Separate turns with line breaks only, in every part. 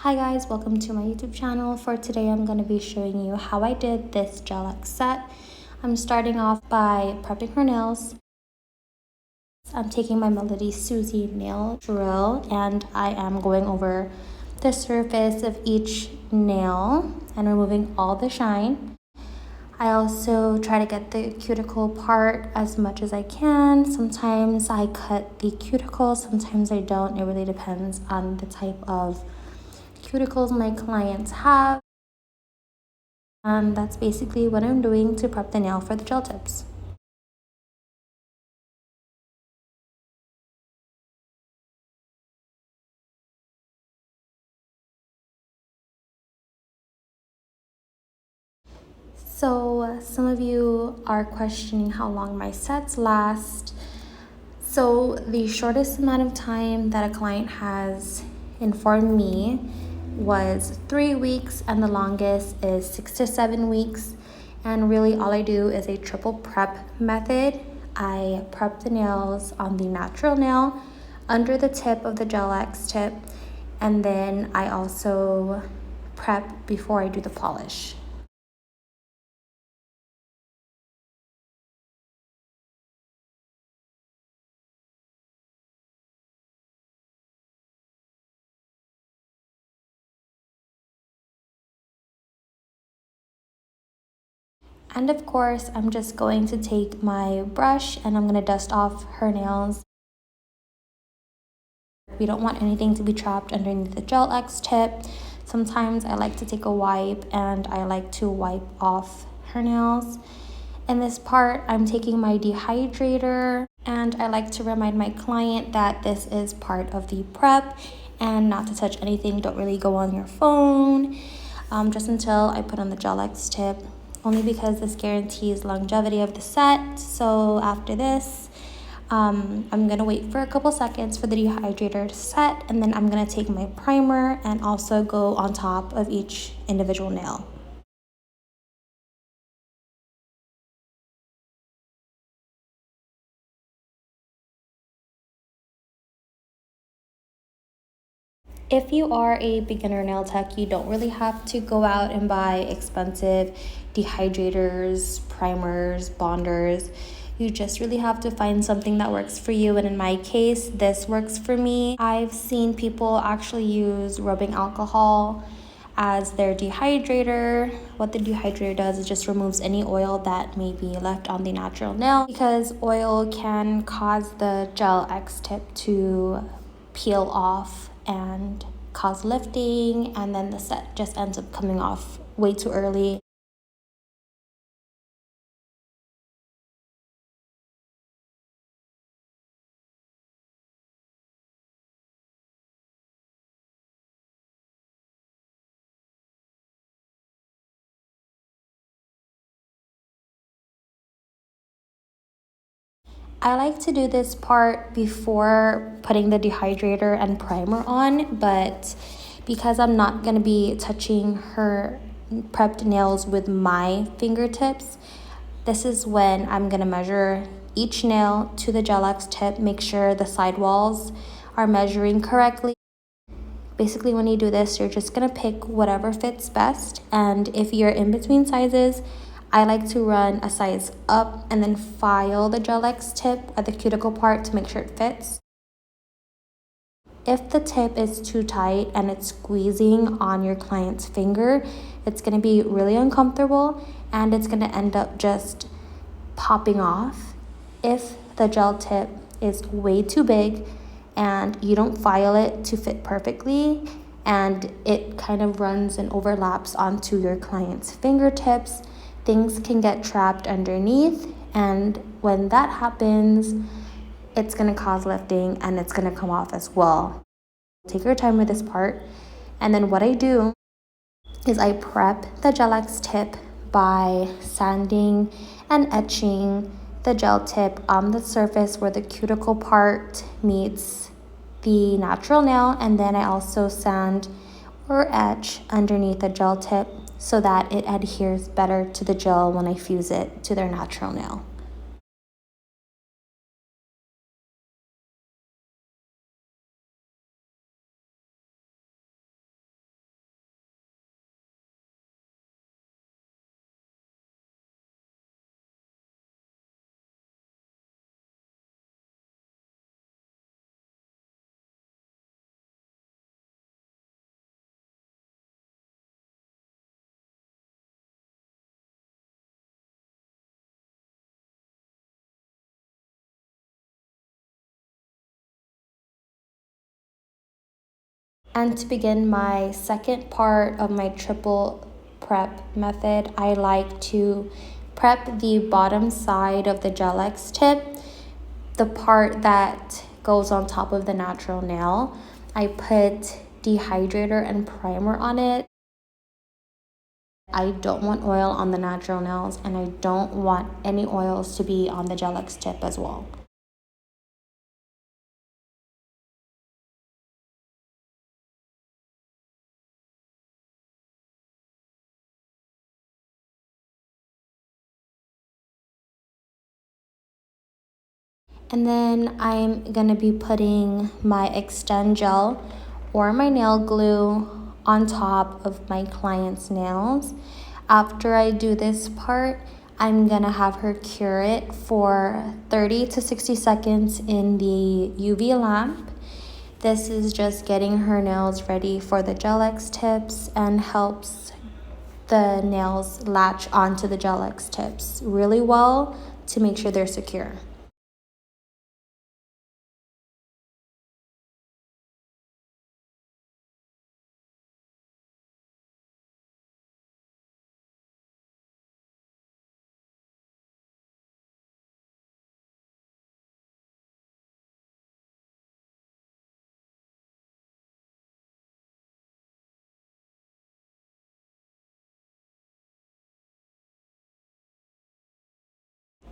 Hi guys, welcome to my YouTube channel. For today, I'm going to be showing you how I did this GelX set. I'm starting off by prepping her nails. I'm taking my Melody Susie nail drill and I am going over the surface of each nail and removing all the shine. I also try to get the cuticle part as much as I can. Sometimes I cut the cuticle, sometimes I don't. It really depends on the type of cuticles my clients have. And that's basically what I'm doing to prep the nail for the gel tips. So some of you are questioning how long my sets last. So the shortest amount of time that a client has informed me was 3 weeks, and the longest is 6 to 7 weeks. And really all I do is a triple prep method. I prep the nails on the natural nail under the tip of the GelX tip, and then I also prep before I do the polish. And of course, I'm just going to take my brush and I'm going to dust off her nails. We don't want anything to be trapped underneath the GelX tip. Sometimes I like to take a wipe and I like to wipe off her nails. In this part, I'm taking my dehydrator and I like to remind my client that this is part of the prep and not to touch anything. Don't really go on your phone just until I put on the GelX tip, only because this guarantees longevity of the set. So after this, I'm gonna wait for a couple seconds for the dehydrator to set, and then I'm gonna take my primer and also go on top of each individual nail. If you are a beginner nail tech, you don't really have to go out and buy expensive dehydrators, primers, bonders. You just really have to find something that works for you. And in my case, this works for me. I've seen people actually use rubbing alcohol as their dehydrator. What the dehydrator does is just removes any oil that may be left on the natural nail, because oil can cause the GelX tip to peel off and cause lifting, and then the set just ends up coming off way too early. I like to do this part before putting the dehydrator and primer on, but because I'm not going to be touching her prepped nails with my fingertips, this is when I'm going to measure each nail to the GelX tip, make sure the sidewalls are measuring correctly. Basically, when you do this, you're just going to pick whatever fits best, and if you're in between sizes, I like to run a size up and then file the GelX tip at the cuticle part to make sure it fits. If the tip is too tight and it's squeezing on your client's finger, it's going to be really uncomfortable and it's going to end up just popping off. If the gel tip is way too big and you don't file it to fit perfectly and it kind of runs and overlaps onto your client's fingertips, things can get trapped underneath, and when that happens, it's going to cause lifting and it's going to come off as well. Take your time with this part, and then what I do is I prep the GelX tip by sanding and etching the gel tip on the surface where the cuticle part meets the natural nail, and then I also sand or etch underneath the gel tip so that it adheres better to the gel when I fuse it to their natural nail. And to begin my second part of my triple prep method, I like to prep the bottom side of the GelX tip, the part that goes on top of the natural nail. I put dehydrator and primer on it. I don't want oil on the natural nails, and I don't want any oils to be on the GelX tip as well. And then I'm gonna be putting my extend gel or my nail glue on top of my client's nails. After I do this part, I'm gonna have her cure it for 30 to 60 seconds in the UV lamp. This is just getting her nails ready for the GelX tips and helps the nails latch onto the GelX tips really well to make sure they're secure.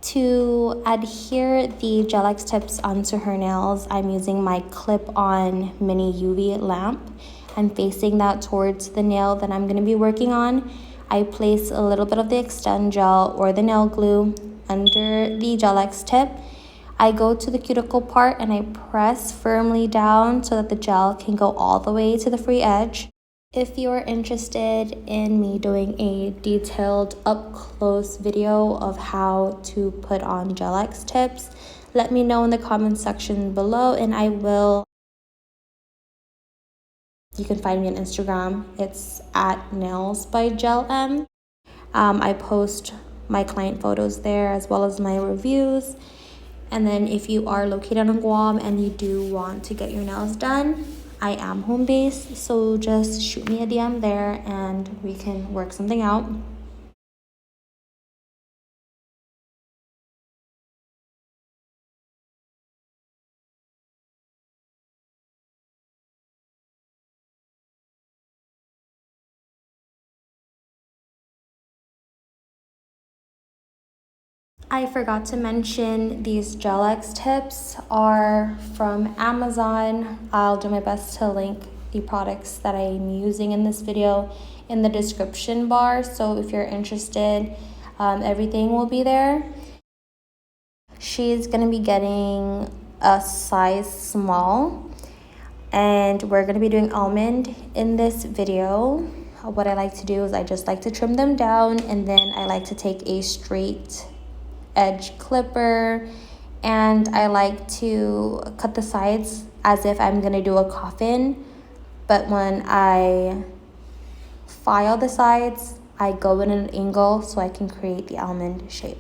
To adhere the GelX tips onto her nails, I'm using my clip-on mini UV lamp and facing that towards the nail that I'm going to be working on. I place a little bit of the extend gel or the nail glue under the GelX tip. I go to the cuticle part and I press firmly down so that the gel can go all the way to the free edge. If you're interested in me doing a detailed up-close video of how to put on GelX tips, let me know in the comment section below and I will. You can find me on Instagram. It's at nails by GelM. I post my client photos there as well as my reviews. And then if you are located in Guam and you do want to get your nails done, I am home based, so just shoot me a DM there and we can work something out. I forgot to mention these GelX tips are from Amazon. I'll do my best to link the products that I'm using in this video in the description bar. So if you're interested, everything will be there. She's gonna be getting a size small and we're gonna be doing almond in this video. What I like to do is I just like to trim them down and then I like to take a straight edge clipper and I like to cut the sides as if I'm gonna do a coffin, but when I file the sides I go in an angle so I can create the almond shape.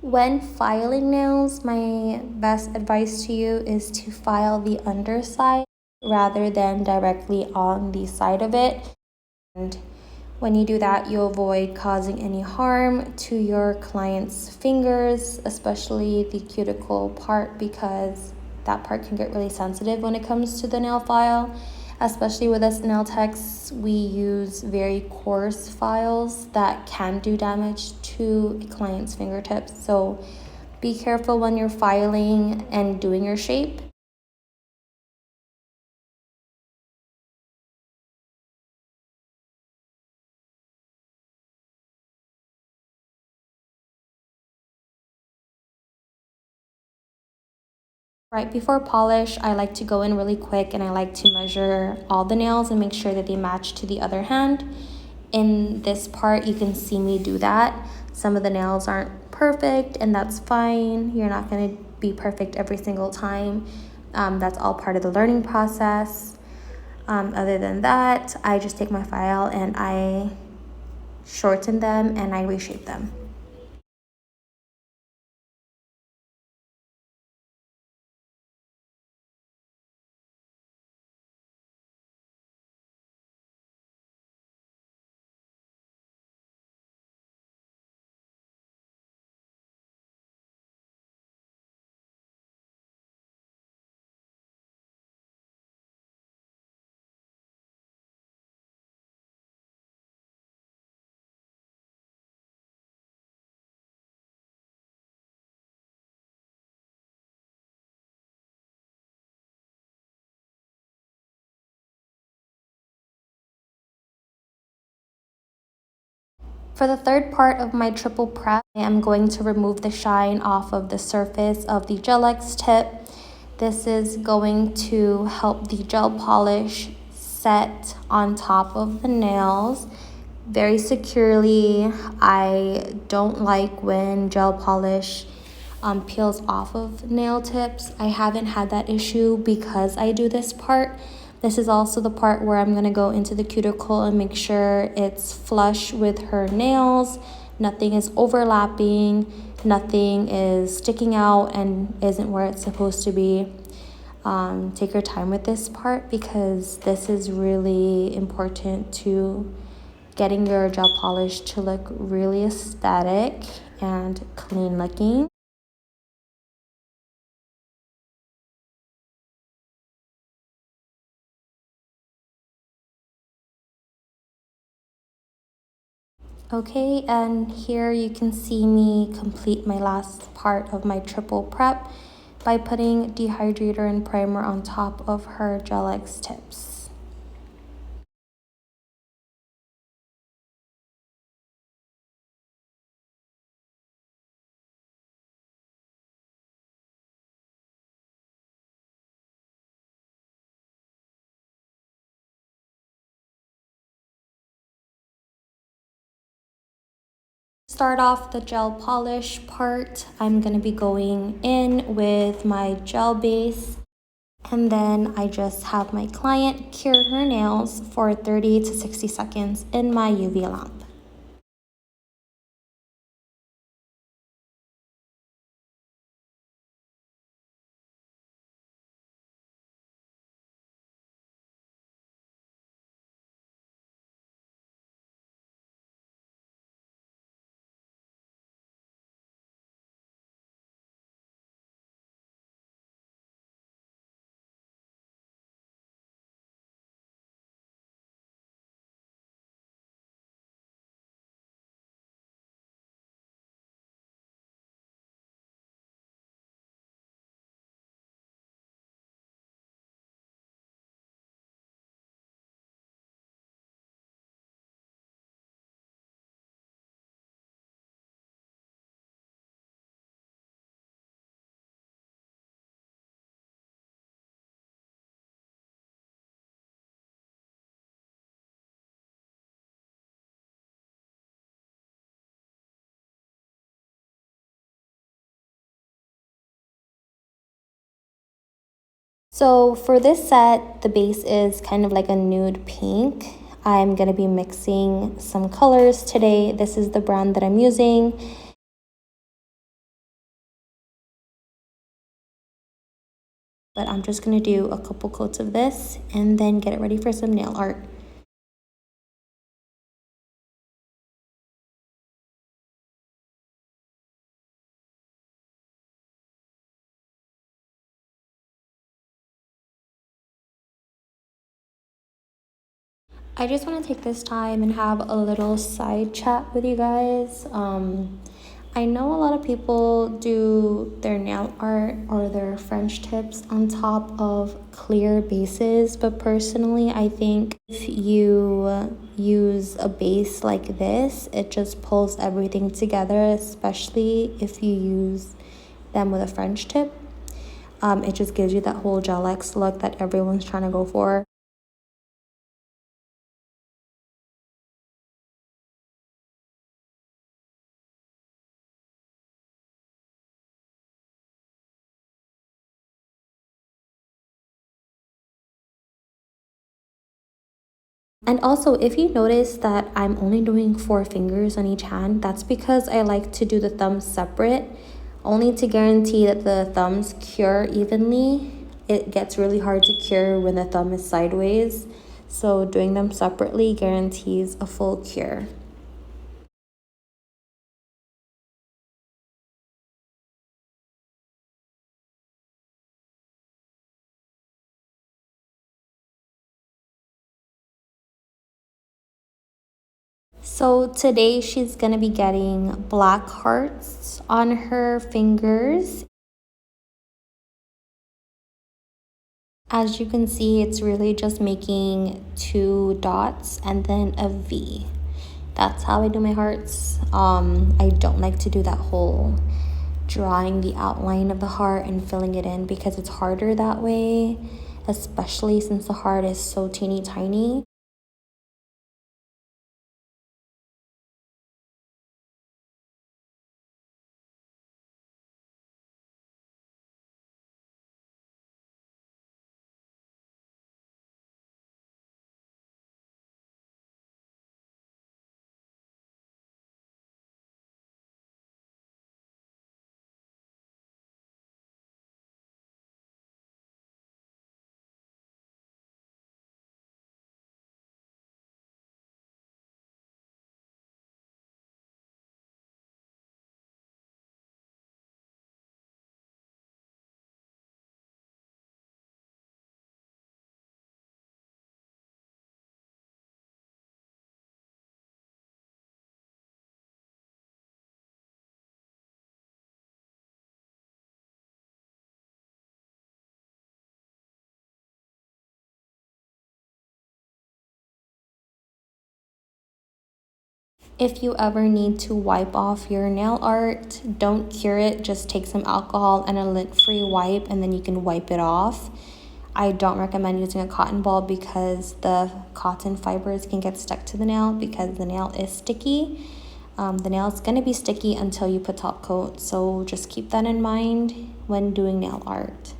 When filing nails, my best advice to you is to file the underside rather than directly on the side of it. And when you do that, you avoid causing any harm to your client's fingers, especially the cuticle part, because that part can get really sensitive when it comes to the nail file. Especially with us nail techs, we use very coarse files that can do damage to a client's fingertips. So be careful when you're filing and doing your shape. Right before polish, I like to go in really quick and I like to measure all the nails and make sure that they match to the other hand. In this part, you can see me do that. Some of the nails aren't perfect, and that's fine. You're not going to be perfect every single time. That's all part of the learning process. Other than that, I just take my file and I shorten them and I reshape them. For the third part of my triple prep, I am going to remove the shine off of the surface of the GelX tip. This is going to help the gel polish set on top of the nails very securely. I don't like when gel polish peels off of nail tips. I haven't had that issue because I do this part. This is also the part where I'm going to go into the cuticle and make sure it's flush with her nails. Nothing is overlapping. Nothing is sticking out and isn't where it's supposed to be. Take your time with this part because this is really important to getting your gel polish to look really aesthetic and clean looking. Okay, and here you can see me complete my last part of my triple prep by putting dehydrator and primer on top of her GelX tips. Start off the gel polish part, I'm going to be going in with my gel base, and then I just have my client cure her nails for 30 to 60 seconds in my UV lamp. So for this set, the base is kind of like a nude pink. I'm going to be mixing some colors today. This is the brand that I'm using. But I'm just going to do a couple coats of this and then get it ready for some nail art. I just want to take this time and have a little side chat with you guys. I know a lot of people do their nail art or their French tips on top of clear bases, but personally, I think if you use a base like this, it just pulls everything together, especially if you use them with a French tip. It just gives you that whole GelX look that everyone's trying to go for. And also, if you notice that I'm only doing 4 fingers on each hand, that's because I like to do the thumbs separate, only to guarantee that the thumbs cure evenly. It gets really hard to cure when the thumb is sideways, so doing them separately guarantees a full cure. So today she's gonna be getting black hearts on her fingers. As you can see, it's really just making 2 dots and then a V. That's how I do my hearts. I don't like to do that whole drawing the outline of the heart and filling it in because it's harder that way, especially since the heart is so teeny tiny. If you ever need to wipe off your nail art, don't cure it. Just take some alcohol and a lint-free wipe and then you can wipe it off. I don't recommend using a cotton ball because the cotton fibers can get stuck to the nail because the nail is sticky. The nail is going to be sticky until you put top coat, so just keep that in mind when doing nail art.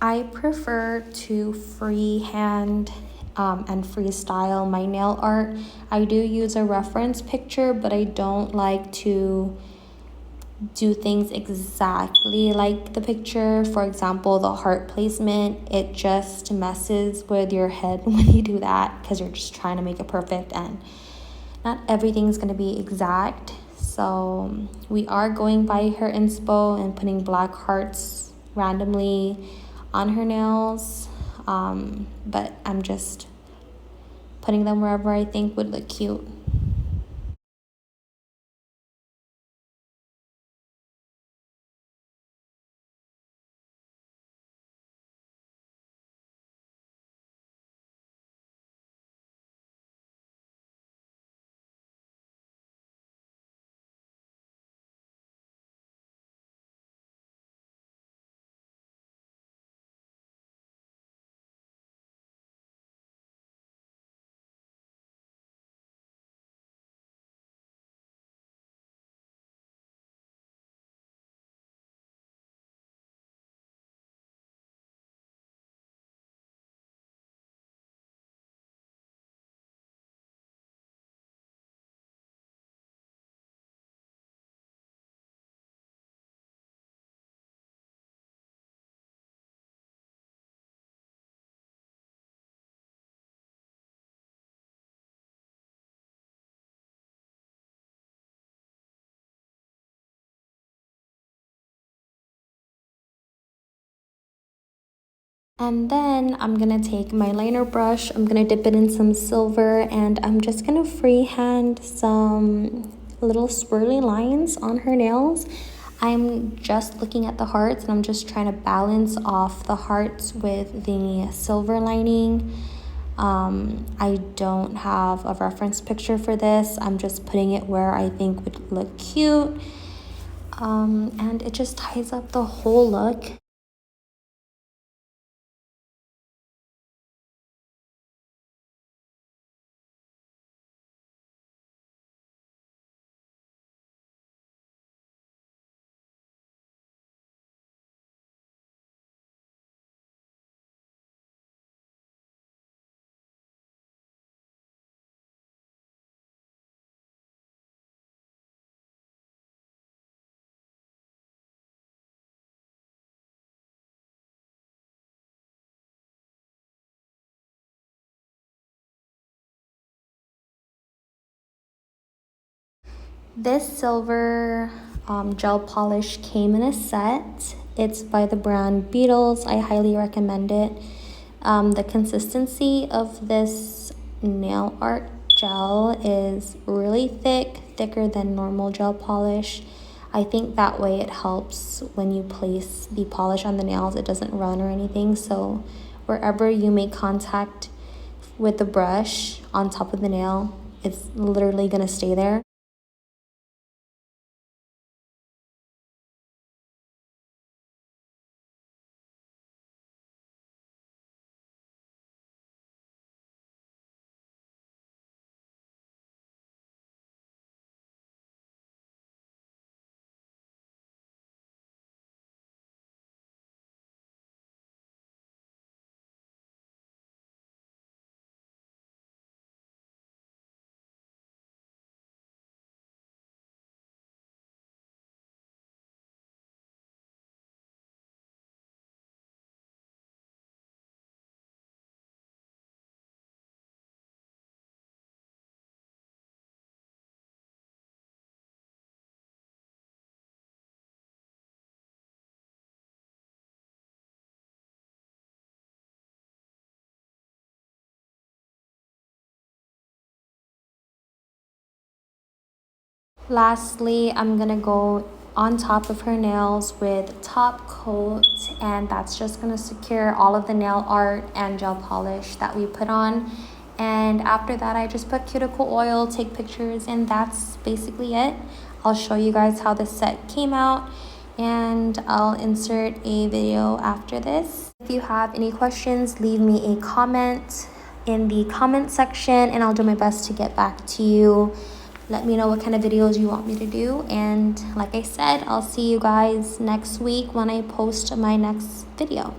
I prefer to freehand and freestyle my nail art. I do use a reference picture, but I don't like to do things exactly like the picture. For example, the heart placement, it just messes with your head when you do that because you're just trying to make it perfect and not everything's going to be exact. So we are going by her inspo and putting black hearts randomly on her nails, but I'm just putting them wherever I think would look cute. And then I'm gonna take my liner brush, I'm gonna dip it in some silver, and I'm just gonna freehand some little swirly lines on her nails. I'm just looking at the hearts and I'm just trying to balance off the hearts with the silver lining. I don't have a reference picture for this. I'm just putting it where I think would look cute. And it just ties up the whole look. This silver gel polish came in a set. It's by the brand Beetles. I highly recommend it. The consistency of this nail art gel is really thick, thicker than normal gel polish. I think that way it helps when you place the polish on the nails, it doesn't run or anything. So wherever you make contact with the brush on top of the nail, it's literally gonna stay there. Lastly, I'm gonna go on top of her nails with top coat, and that's just gonna secure all of the nail art and gel polish that we put on. And after that, I just put cuticle oil, take pictures, and that's basically it. I'll show you guys how the set came out, and I'll insert a video after this. If you have any questions, leave me a comment in the comment section and I'll do my best to get back to you. Let me know what kind of videos you want me to do, and like I said, I'll see you guys next week when I post my next video.